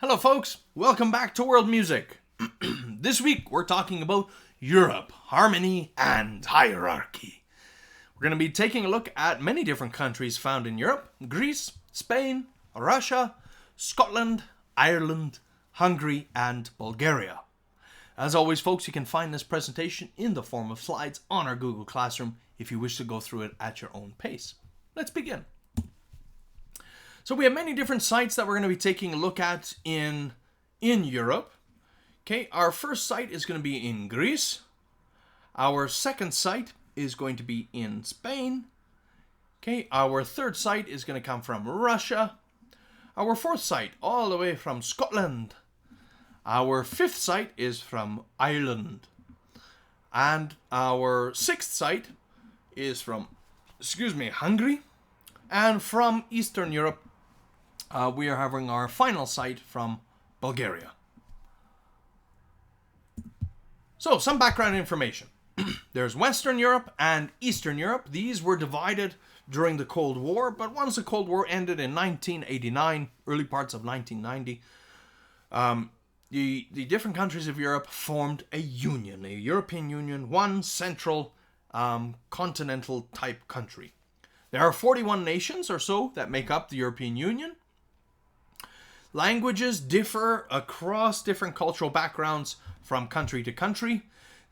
Hello folks, welcome back to World Music. This week we're talking about Europe, harmony and hierarchy. We're going to be taking a look at many different countries found in Europe: Greece, Spain, Russia, Scotland, Ireland, Hungary and Bulgaria. As always folks, you can find this presentation in the form of slides on our Google Classroom if you wish to go through it at your own pace. Let's begin. So we have many different sites that we're going to be taking a look at in Europe. Okay, our first site is going to be in Greece. Our second site is going to be in Spain. Okay, our third site is going to come from Russia. Our fourth site, all the way from Scotland. Our fifth site is from Ireland. And our sixth site is from, Hungary. And from Eastern Europe, we are having our final site from Bulgaria. So, some background information. There's Western Europe and Eastern Europe. These were divided during the Cold War, but once the Cold War ended in 1989, early parts of 1990, the different countries of Europe formed a union, a European Union, one central continental type country. There are 41 nations or so that make up the European Union. Languages differ across different cultural backgrounds from country to country.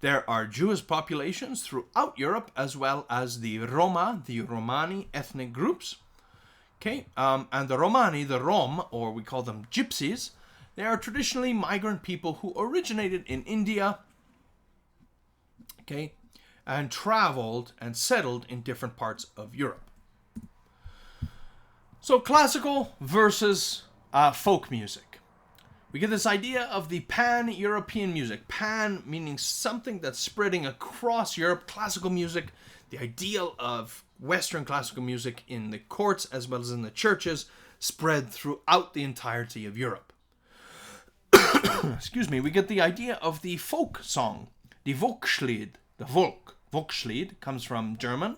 There are Jewish populations throughout Europe, as well as the Roma, the Romani ethnic groups. Okay, and the Romani, the Rom, or we call them Gypsies, they are traditionally migrant people who originated in India, okay, and traveled and settled in different parts of Europe. So classical versus folk music. We get this idea of the pan-European music. Pan meaning something that's spreading across Europe. Classical music, the ideal of Western classical music in the courts as well as in the churches, spread throughout the entirety of Europe. We get the idea of the folk song, the Volkslied. The Volkslied comes from German,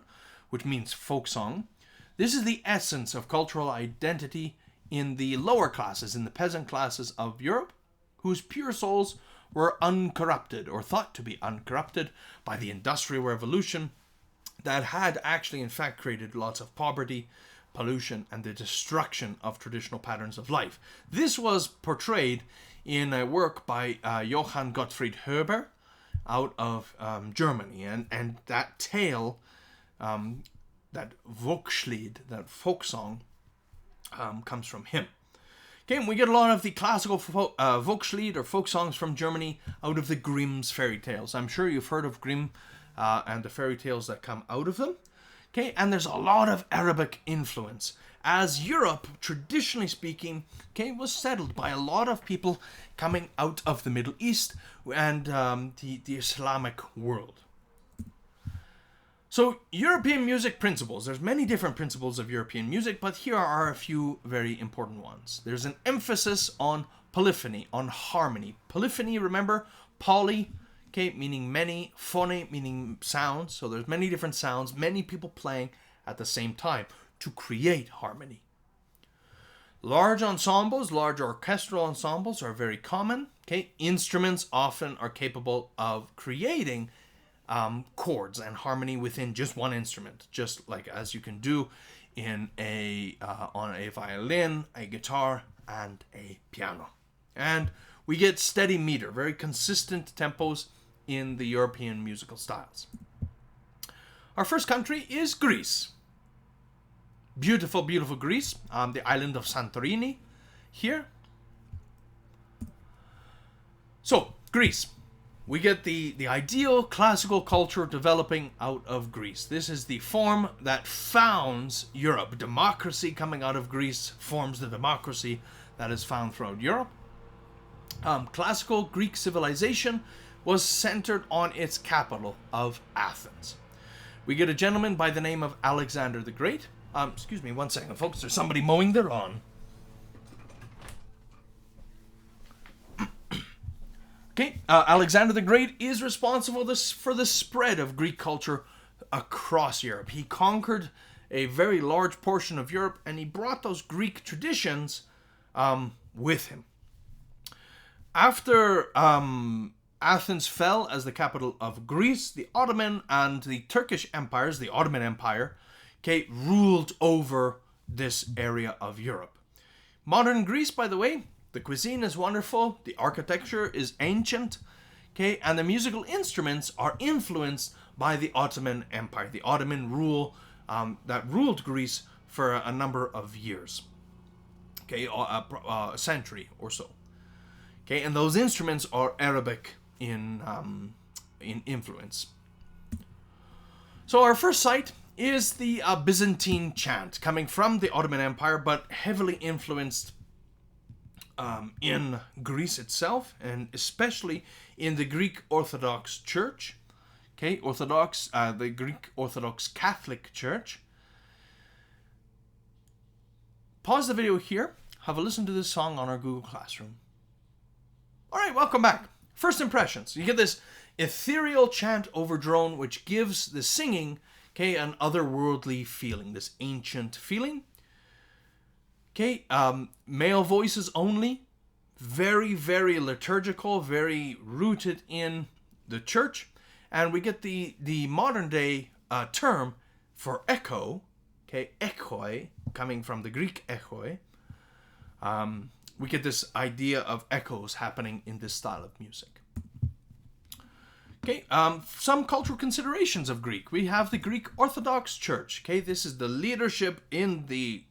which means folk song. This is the essence of cultural identity in the lower classes, in the peasant classes of Europe, whose pure souls were uncorrupted, or thought to be uncorrupted, by the Industrial Revolution that had actually in fact created lots of poverty, pollution, and the destruction of traditional patterns of life. This was portrayed in a work by Johann Gottfried Herder out of Germany, and that tale, that Volkslied, that folk song, comes from him. Okay, and we get a lot of the classical Volkslied or folk songs from Germany out of the Grimm's fairy tales. I'm sure you've heard of Grimm and the fairy tales that come out of them. Okay, and there's a lot of Arabic influence, as Europe, traditionally speaking, okay, was settled by a lot of people coming out of the Middle East and the Islamic world. So, European music principles. There's many different principles of European music, but here are a few very important ones. There's an emphasis on polyphony, on harmony. Polyphony, remember, poly, okay, meaning many, phony, meaning sounds. So there's many different sounds, many people playing at the same time to create harmony. Large ensembles, large orchestral ensembles are very common. Okay, instruments often are capable of creating chords and harmony within just one instrument, just like as you can do in on a violin, a guitar, and a piano. And we get steady meter, very consistent tempos in the European musical styles. Our first country is Greece. Beautiful, beautiful Greece, the island of Santorini here. So, Greece. We get the ideal classical culture developing out of Greece. This is the form that founds Europe. Democracy coming out of Greece forms the democracy that is found throughout Europe. Classical Greek civilization was centered on its capital of Athens. We get a gentleman by the name of Alexander the Great. Excuse me one second, folks. There's somebody mowing their lawn. Okay, Alexander the Great is responsible for the spread of Greek culture across Europe. He conquered a very large portion of Europe, and he brought those Greek traditions with him. After Athens fell as the capital of Greece, the Ottoman and the Turkish empires, the Ottoman Empire, okay, ruled over this area of Europe. Modern Greece, by the way, the cuisine is wonderful, the architecture is ancient, okay, and the musical instruments are influenced by the Ottoman Empire, the Ottoman rule that ruled Greece for a number of years, okay, a century or so. Okay, and those instruments are Arabic in influence. So our first site is the Byzantine chant, coming from the Ottoman Empire, but heavily influenced in Greece itself, and especially in the Greek Orthodox Church. Okay, the Greek Orthodox Catholic Church. Pause the video here. Have a listen to this song on our Google Classroom. All right, welcome back. First impressions. You get this ethereal chant over drone, which gives the singing, okay, an otherworldly feeling, this ancient feeling. Okay, male voices only, very, very liturgical, very rooted in the church. And we get the modern day term for echo, okay, echoi, coming from the Greek echoi. We get this idea of echoes happening in this style of music. Okay, some cultural considerations of Greek. We have the Greek Orthodox Church. Okay, this is the leadership in the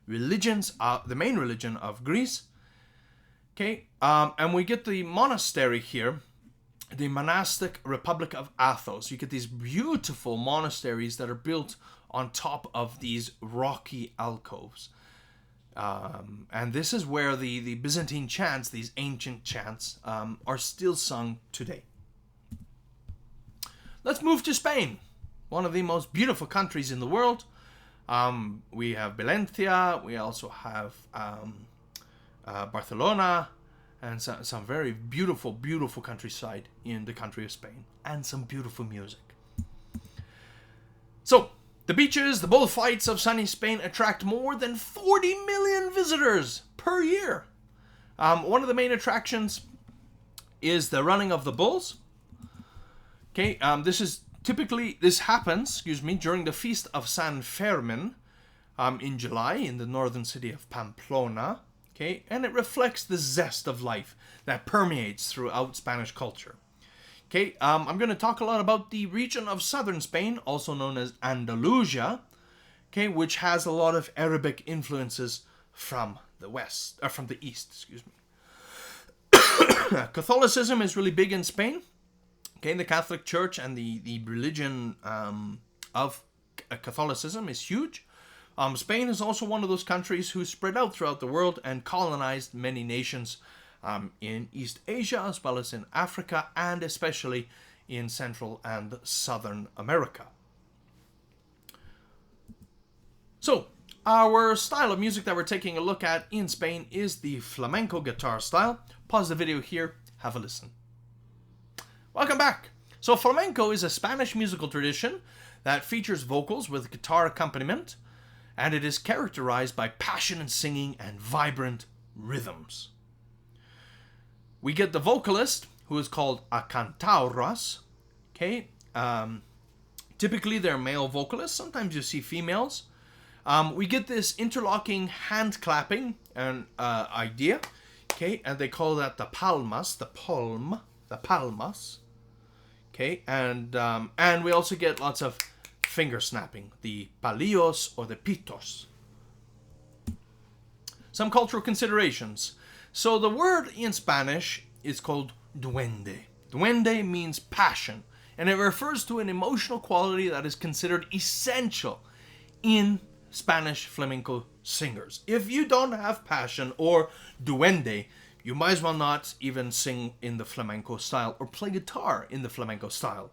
religions, the main religion of Greece. Okay, and we get the monastery here, the monastic Republic of Athos. You get these beautiful monasteries that are built on top of these rocky alcoves. And this is where the Byzantine chants, these ancient chants, are still sung today. Let's move to Spain, one of the most beautiful countries in the world. We have Valencia, we also have Barcelona, and some very beautiful, beautiful countryside in the country of Spain, and some beautiful music. So, the beaches, the bullfights of sunny Spain attract more than 40 million visitors per year. One of the main attractions is the running of the bulls. Okay, this happens, during the feast of San Fermin in July in the northern city of Pamplona. Okay, and it reflects the zest of life that permeates throughout Spanish culture. Okay, I'm going to talk a lot about the region of southern Spain, also known as Andalusia, okay, which has a lot of Arabic influences from the east. Catholicism is really big in Spain. Okay, the Catholic Church and the religion of Catholicism is huge. Spain is also one of those countries who spread out throughout the world and colonized many nations in East Asia, as well as in Africa, and especially in Central and Southern America. So, our style of music that we're taking a look at in Spain is the flamenco guitar style. Pause the video here, have a listen. Welcome back. So, flamenco is a Spanish musical tradition that features vocals with guitar accompaniment, and it is characterized by passionate singing and vibrant rhythms. We get the vocalist, who is called a cantauras. Okay, typically they're male vocalists. Sometimes you see females. We get this interlocking hand clapping and idea. Okay, and they call that the palmas, the palmas. Okay, and we also get lots of finger snapping, the palillos or the pitos. Some cultural considerations. So the word in Spanish is called duende. Duende means passion, and it refers to an emotional quality that is considered essential in Spanish flamenco singers. If you don't have passion or duende, you might as well not even sing in the flamenco style or play guitar in the flamenco style.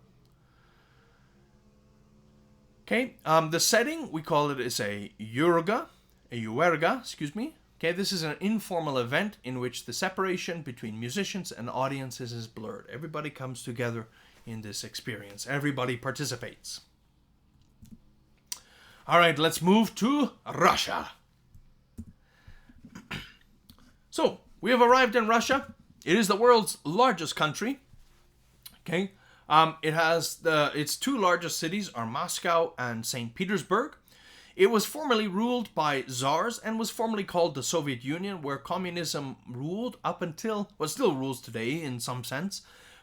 Okay, the setting, we call it is a juerga. Okay, this is an informal event in which the separation between musicians and audiences is blurred. Everybody comes together in this experience. Everybody participates. All right, let's move to Russia. So, we have arrived in Russia. It is the world's largest country. Okay. It has its two largest cities are Moscow and St. Petersburg. It was formerly ruled by czars and was formerly called the Soviet Union, where communism ruled up until, well, still rules today in some sense,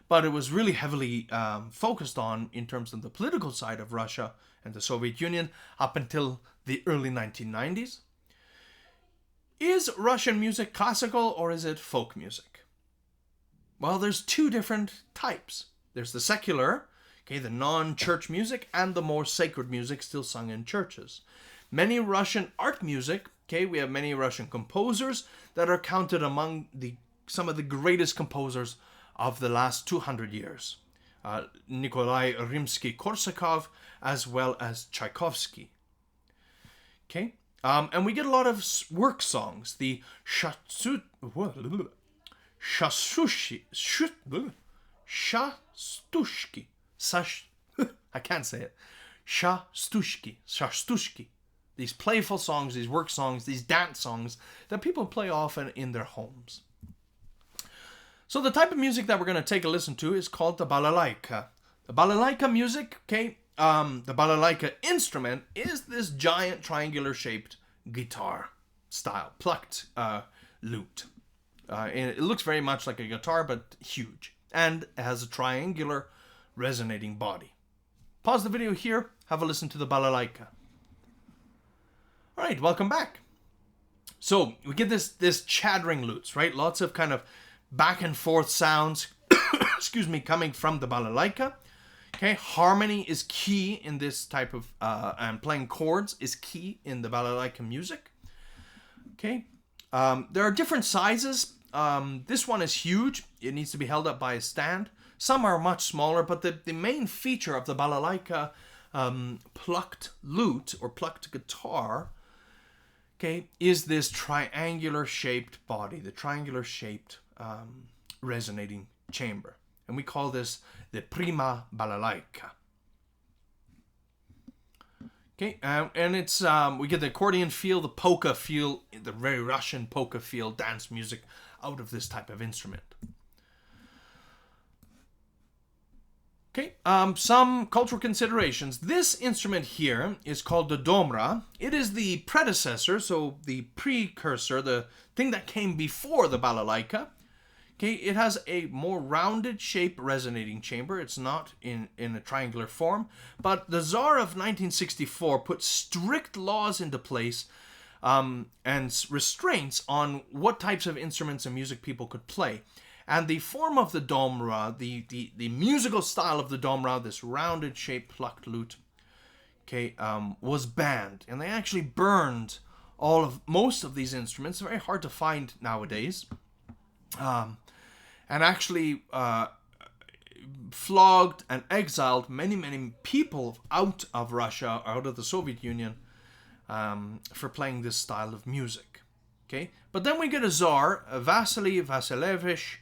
but it was really heavily focused on in terms of the political side of Russia and the Soviet Union up until the early 1990s. Is Russian music classical or is it folk music? Well, there's two different types. There's the secular, okay, the non-church music, and the more sacred music still sung in churches. Many Russian art music, okay, we have many Russian composers that are counted among some of the greatest composers of the last 200 years. Nikolai Rimsky-Korsakov, as well as Tchaikovsky. Okay, and we get a lot of work songs. The I can't say it. Shastushki. These playful songs, these work songs, these dance songs that people play often in their homes. So the type of music that we're going to take a listen to is called the balalaika. The balalaika music, okay, the balalaika instrument is this giant triangular shaped guitar style, plucked lute. And it looks very much like a guitar, but huge. And it has a triangular resonating body. Pause the video here, have a listen to the balalaika. Alright, welcome back. So we get this chattering lutes, right? Lots of kind of back and forth sounds, excuse me, coming from the balalaika. Okay, harmony is key in this type of, and playing chords is key in the balalaika music. Okay, there are different sizes. This one is huge. It needs to be held up by a stand. Some are much smaller, but the main feature of the balalaika plucked lute or plucked guitar, okay, is this triangular shaped body, the triangular shaped resonating chamber. And we call this the prima balalaika. Okay, and it's we get the accordion feel, the polka feel, the very Russian polka feel, dance music out of this type of instrument. Okay, some cultural considerations. This instrument here is called the domra. It is the predecessor, so the precursor, the thing that came before the balalaika. Okay, it has a more rounded shape resonating chamber. It's not in a triangular form, but the Tsar of 1964 put strict laws into place and restraints on what types of instruments and music people could play. And the form of the domra, the musical style of the domra, this rounded shaped plucked lute, okay, was banned. And they actually burned most of these instruments. Very hard to find nowadays. And actually flogged and exiled many people out of Russia, out of the Soviet Union, for playing this style of music. Okay, but then we get a Tsar, Vasily Vasilievich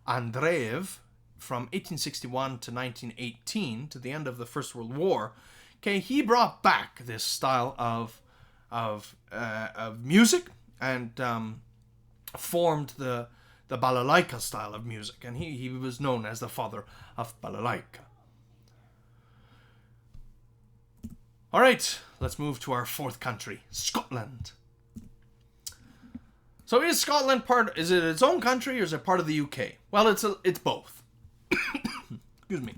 Andreev, from 1861 to 1918, to the end of the First World War. Okay, he brought back this style of music and formed the balalaika style of music, and he was known as the father of balalaika. All right, let's move to our fourth country, Scotland. So is Scotland is it its own country or is it part of the UK? Well, it's both. Excuse me.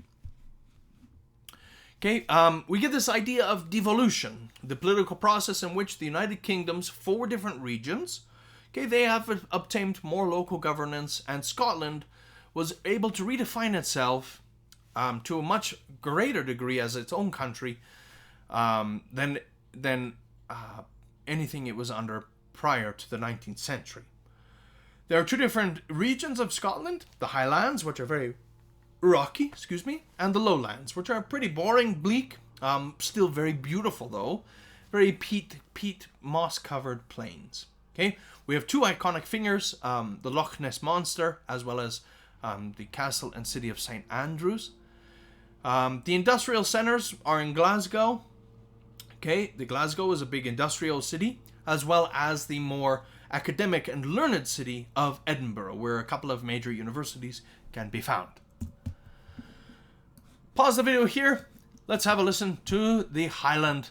Okay, we get this idea of devolution, the political process in which the United Kingdom's 4 different regions, okay, they have obtained more local governance, and Scotland was able to redefine itself to a much greater degree as its own country than anything it was under prior to the 19th century. There are 2 different regions of Scotland, the Highlands, which are very rocky, and the Lowlands, which are pretty boring, bleak, still very beautiful though, very peat moss-covered plains. Okay, we have 2 iconic figures, the Loch Ness Monster, as well as the castle and city of St. Andrews. The industrial centers are in Glasgow. Okay, the Glasgow is a big industrial city, as well as the more academic and learned city of Edinburgh, where a couple of major universities can be found. Pause the video here. Let's have a listen to the Highland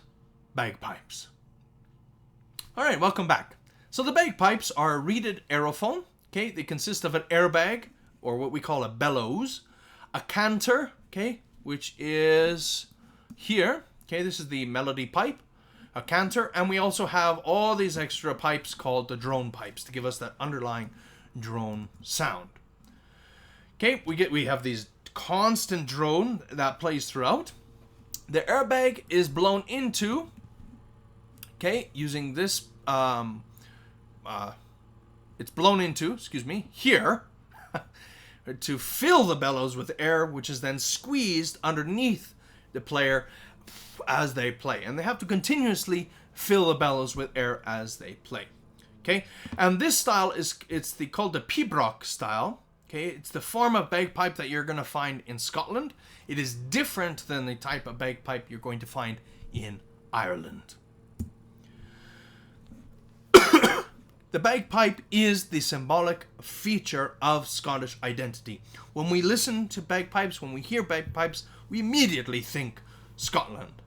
bagpipes. Alright, welcome back. So the bagpipes are a reeded aerophone. Okay, they consist of an airbag, or what we call a bellows, a canter, okay, which is here. Okay, this is the melody pipe, a canter, and we also have all these extra pipes called the drone pipes to give us that underlying drone sound. Okay, we have these constant drone that plays throughout. The airbag is blown into, okay, using this, it's blown into, excuse me, here, to fill the bellows with air, which is then squeezed underneath the player as they play. And they have to continuously fill the bellows with air as they play. Okay, and this style called the pibroch style. Okay, it's the form of bagpipe that you're going to find in Scotland. It is different than the type of bagpipe you're going to find in Ireland. The bagpipe is the symbolic feature of Scottish identity. When we listen to bagpipes, when we hear bagpipes, we immediately think Scotland.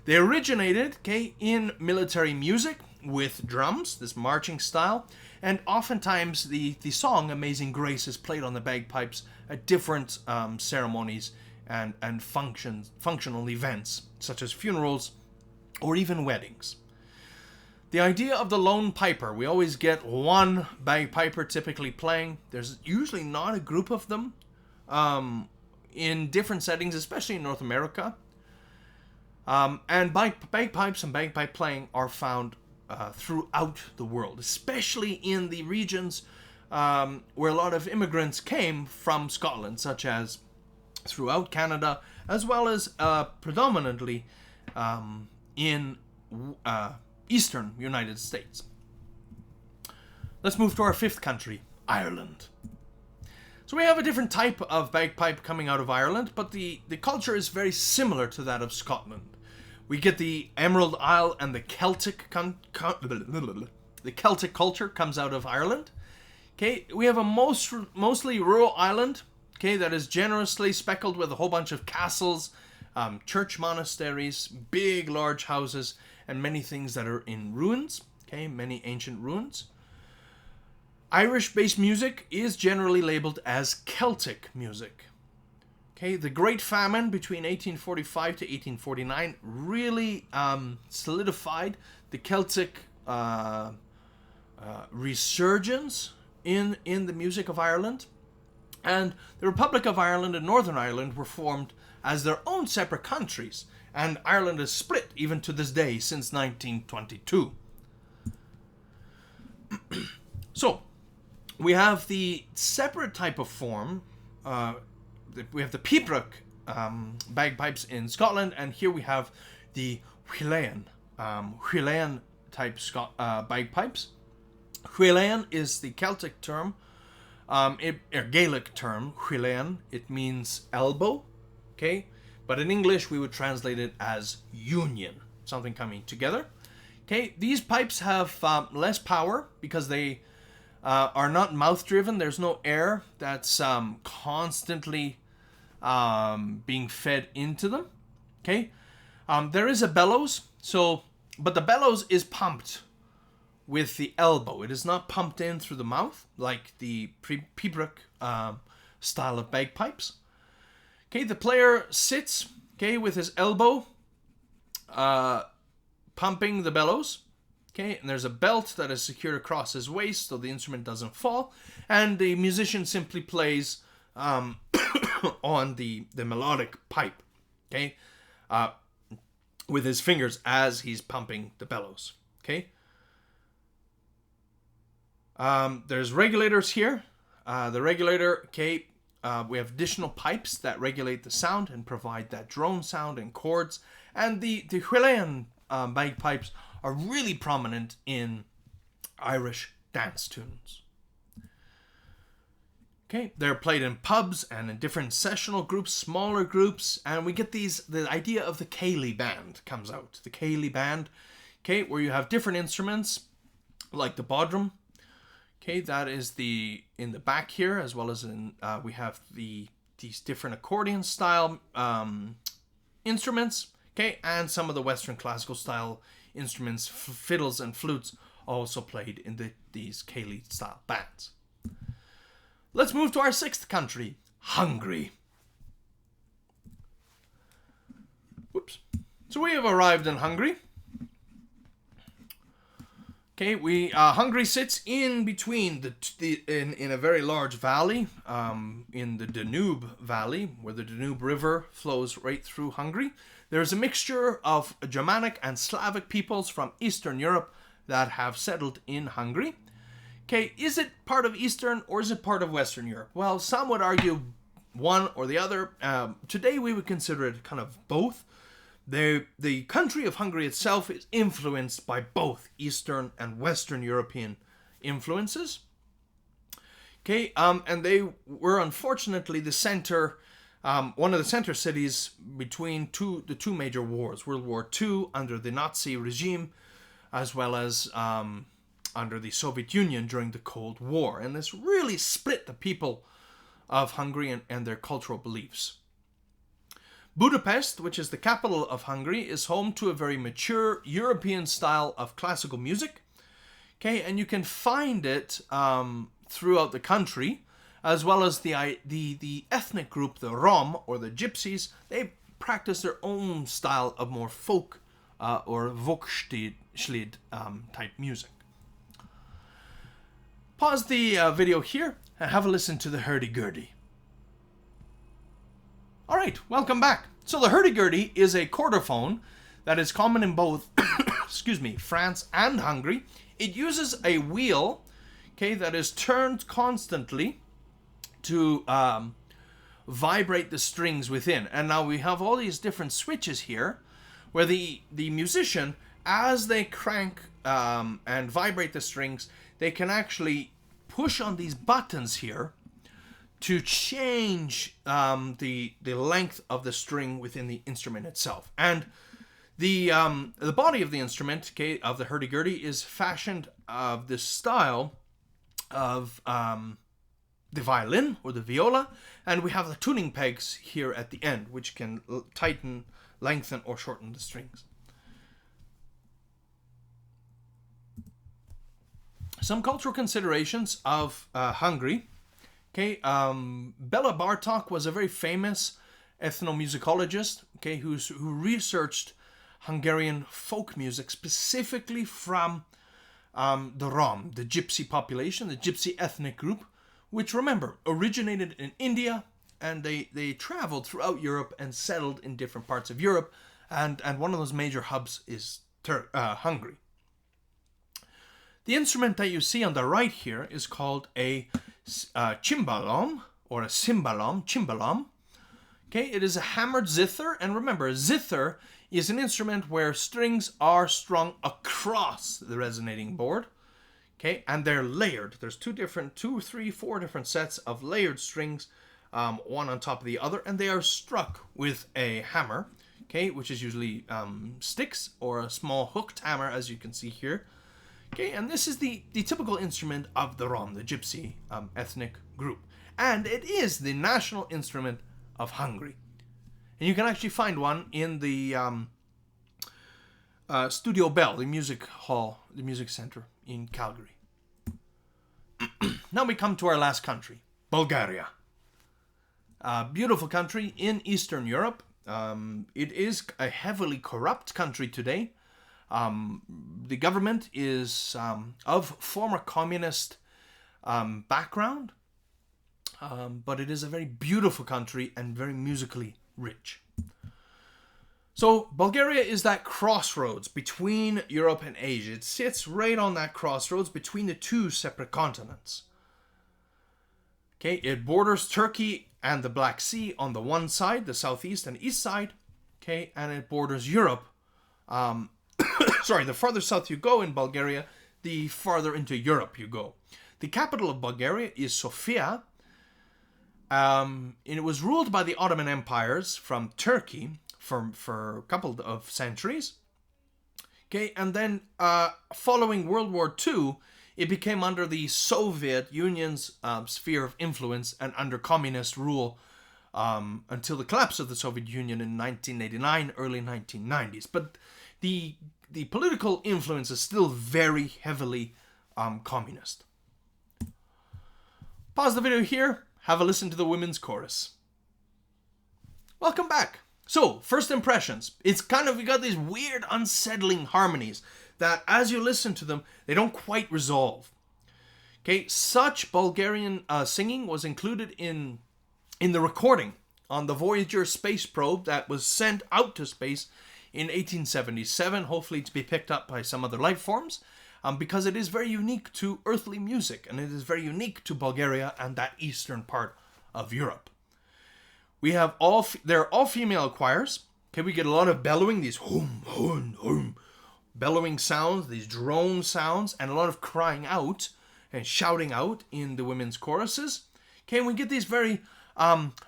They originated, okay, in military music with drums, this marching style, and oftentimes the song Amazing Grace is played on the bagpipes at different ceremonies and functional events, such as funerals or even weddings. The idea of the lone piper, we always get one bagpiper typically playing. There's usually not a group of them in different settings, especially in North America. And bagpipes and bagpipe playing are found throughout the world, especially in the regions where a lot of immigrants came from Scotland, such as throughout Canada, as well as predominantly in Eastern United States. Let's move to our fifth country, Ireland. So we have a different type of bagpipe coming out of Ireland, but the culture is very similar to that of Scotland. We get the Emerald Isle and the Celtic culture comes out of Ireland. Okay, we have a mostly rural island, okay, that is generously speckled with a whole bunch of castles, church monasteries, big large houses, and many things that are in ruins, okay, many ancient ruins. Irish-based music is generally labeled as Celtic music. Okay, the Great Famine between 1845 to 1849 really solidified the Celtic resurgence in the music of Ireland. And the Republic of Ireland and Northern Ireland were formed as their own separate countries. And Ireland is split even to this day since 1922. So, we have the separate type of form. We have the pibroch bagpipes in Scotland, and here we have the UILLEANN type bagpipes. UILLEANN is the Celtic term, a Gaelic term, UILLEANN. It means elbow, okay? But in English, we would translate it as union, something coming together. Okay, these pipes have less power because they are not mouth-driven. There's no air that's constantly being fed into them. Okay, there is a bellows, but the bellows is pumped with the elbow. It is not pumped in through the mouth like the pibroch style of bagpipes. Okay, the player sits, okay, with his elbow pumping the bellows. Okay, and there's a belt that is secured across his waist so the instrument doesn't fall. And the musician simply plays on the melodic pipe, okay, with his fingers as he's pumping the bellows, okay. There's regulators here. The regulator, okay, we have additional pipes that regulate the sound and provide that drone sound and chords. And the UILLEANN bagpipes are really prominent in Irish dance tunes. Okay, they're played in pubs and in different sessional groups, smaller groups, and we get the idea of the Ceilidh band comes out. The Ceilidh band, okay, where you have different instruments like the Bodrum. Okay, that is in the back here, as well as in we have these different accordion style instruments. Okay, and some of the Western classical style instruments, fiddles and flutes, also played in these ceilidh style bands. Let's move to our sixth country, Hungary. Whoops. So we have arrived in Hungary. Okay, Hungary sits in between in a very large valley, in the Danube Valley, where the Danube River flows right through Hungary. There's a mixture of Germanic and Slavic peoples from Eastern Europe that have settled in Hungary. Okay, is it part of Eastern or is it part of Western Europe? Well, some would argue one or the other. Today we would consider it kind of both. The country of Hungary itself is influenced by both Eastern and Western European influences. Okay, and they were unfortunately the center, one of the center cities between the two major wars, World War II under the Nazi regime, as well as under the Soviet Union during the Cold War. And this really split the people of Hungary and their cultural beliefs. Budapest, which is the capital of Hungary, is home to a very mature European style of classical music. Okay, and you can find it throughout the country, as well as the ethnic group, the Rom, or the Gypsies. They practice their own style of more folk or Volkslied type music. Pause the video here and have a listen to the hurdy-gurdy. Alright, welcome back. So the hurdy-gurdy is a quarterphone that is common in both France and Hungary. It uses a wheel, okay, that is turned constantly to vibrate the strings within. And now we have all these different switches here where the musician, as they crank and vibrate the strings, they can actually push on these buttons here to change the length of the string within the instrument itself. And the body of the instrument, okay, of the hurdy-gurdy, is fashioned of this style of the violin or the viola, and we have the tuning pegs here at the end, which can tighten, lengthen, or shorten the strings. Some cultural considerations of Hungary. Okay, Bela Bartok was a very famous ethnomusicologist, okay, who researched Hungarian folk music specifically from the Rom, the Gypsy population, the Gypsy ethnic group, which, remember, originated in India, and they traveled throughout Europe and settled in different parts of Europe, and one of those major hubs is Hungary. The instrument that you see on the right here is called a cimbalom, or a cimbalom. Okay, it is a hammered zither, and remember, a zither is an instrument where strings are strung across the resonating board. Okay, and they're layered. There's four different sets of layered strings, one on top of the other, and they are struck with a hammer, okay, which is usually sticks or a small hooked hammer, as you can see here. Okay, and this is the typical instrument of the Rom, the Gypsy ethnic group. And it is the national instrument of Hungary. And you can actually find one in the Studio Bell, the music hall, the music center in Calgary. Now we come to our last country, Bulgaria. A beautiful country in Eastern Europe. It is a heavily corrupt country today. The government is of former communist background, but it is a very beautiful country and very musically rich. So Bulgaria is that crossroads between Europe and Asia. It sits right on that crossroads between the two separate continents. Okay, it borders Turkey and the Black Sea on the one side, the southeast and east side. Okay, and it borders Europe. The farther south you go in Bulgaria, the farther into Europe you go. The capital of Bulgaria is Sofia. And it was ruled by the Ottoman empires from Turkey for a couple of centuries. Okay, and then following World War II, it became under the Soviet Union's sphere of influence and under communist rule until the collapse of the Soviet Union in 1989, early 1990s. But the political influence is still very heavily communist. Pause the video here, have a listen to the women's chorus. Welcome back. So, first impressions. It's kind of, we got these weird, unsettling harmonies that as you listen to them, they don't quite resolve. Okay, such Bulgarian singing was included in the recording on the Voyager space probe that was sent out to space in 1877, hopefully to be picked up by some other life forms, because it is very unique to earthly music, and it is very unique to Bulgaria and that eastern part of Europe. We have they're all female choirs. Okay, we get a lot of bellowing, these hum, hum, hum, bellowing sounds, these drone sounds, and a lot of crying out and shouting out in the women's choruses. Okay, and we get these very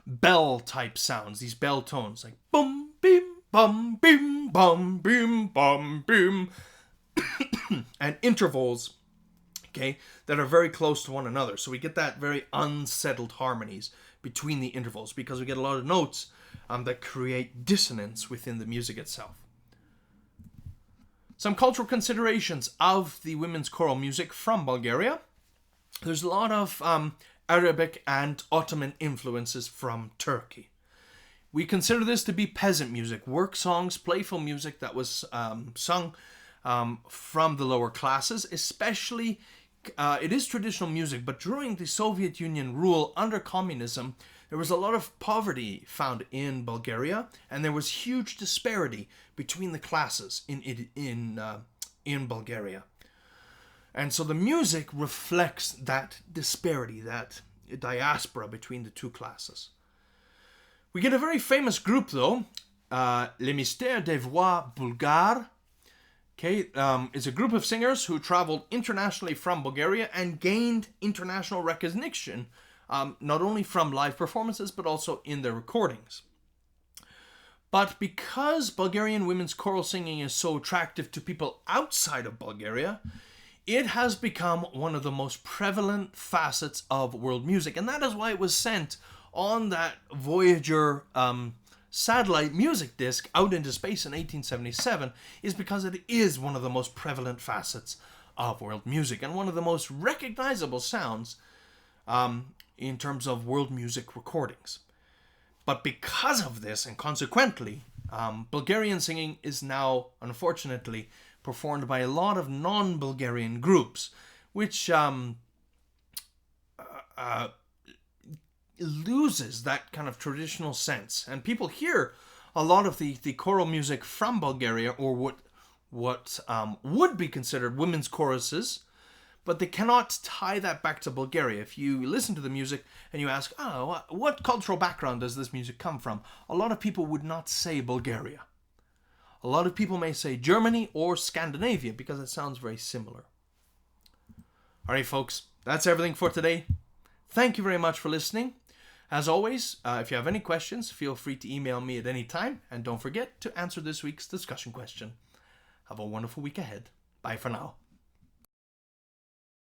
bell type sounds, these bell tones, like bum, bim, bum, bim, bum, bim, bum, bim, and intervals, okay, that are very close to one another. So we get that very unsettled harmonies between the intervals because we get a lot of notes that create dissonance within the music itself. Some cultural considerations of the women's choral music from Bulgaria. There's a lot of Arabic and Ottoman influences from Turkey. We consider this to be peasant music, work songs, playful music that was sung from the lower classes, especially it is traditional music, but during the Soviet Union rule under communism, there was a lot of poverty found in Bulgaria, and there was huge disparity between the classes in Bulgaria. And so the music reflects that disparity, that diaspora between the two classes. We get a very famous group, though, Les Mystères des Voix Bulgares. Okay, it's a group of singers who traveled internationally from Bulgaria and gained international recognition, not only from live performances, but also in their recordings. But because Bulgarian women's choral singing is so attractive to people outside of Bulgaria, it has become one of the most prevalent facets of world music. And that is why it was sent on that Voyager satellite music disc out into space in 1877, is because it is one of the most prevalent facets of world music and one of the most recognizable sounds in terms of world music recordings. But because of this, and consequently, Bulgarian singing is now, unfortunately, performed by a lot of non-Bulgarian groups, which loses that kind of traditional sense. And people hear a lot of the choral music from Bulgaria, or what would be considered women's choruses, but they cannot tie that back to Bulgaria. If you listen to the music and you ask, oh, what cultural background does this music come from? A lot of people would not say Bulgaria. A lot of people may say Germany or Scandinavia because it sounds very similar. All right, folks, that's everything for today. Thank you very much for listening. As always, if you have any questions, feel free to email me at any time. And don't forget to answer this week's discussion question. Have a wonderful week ahead. Bye for now.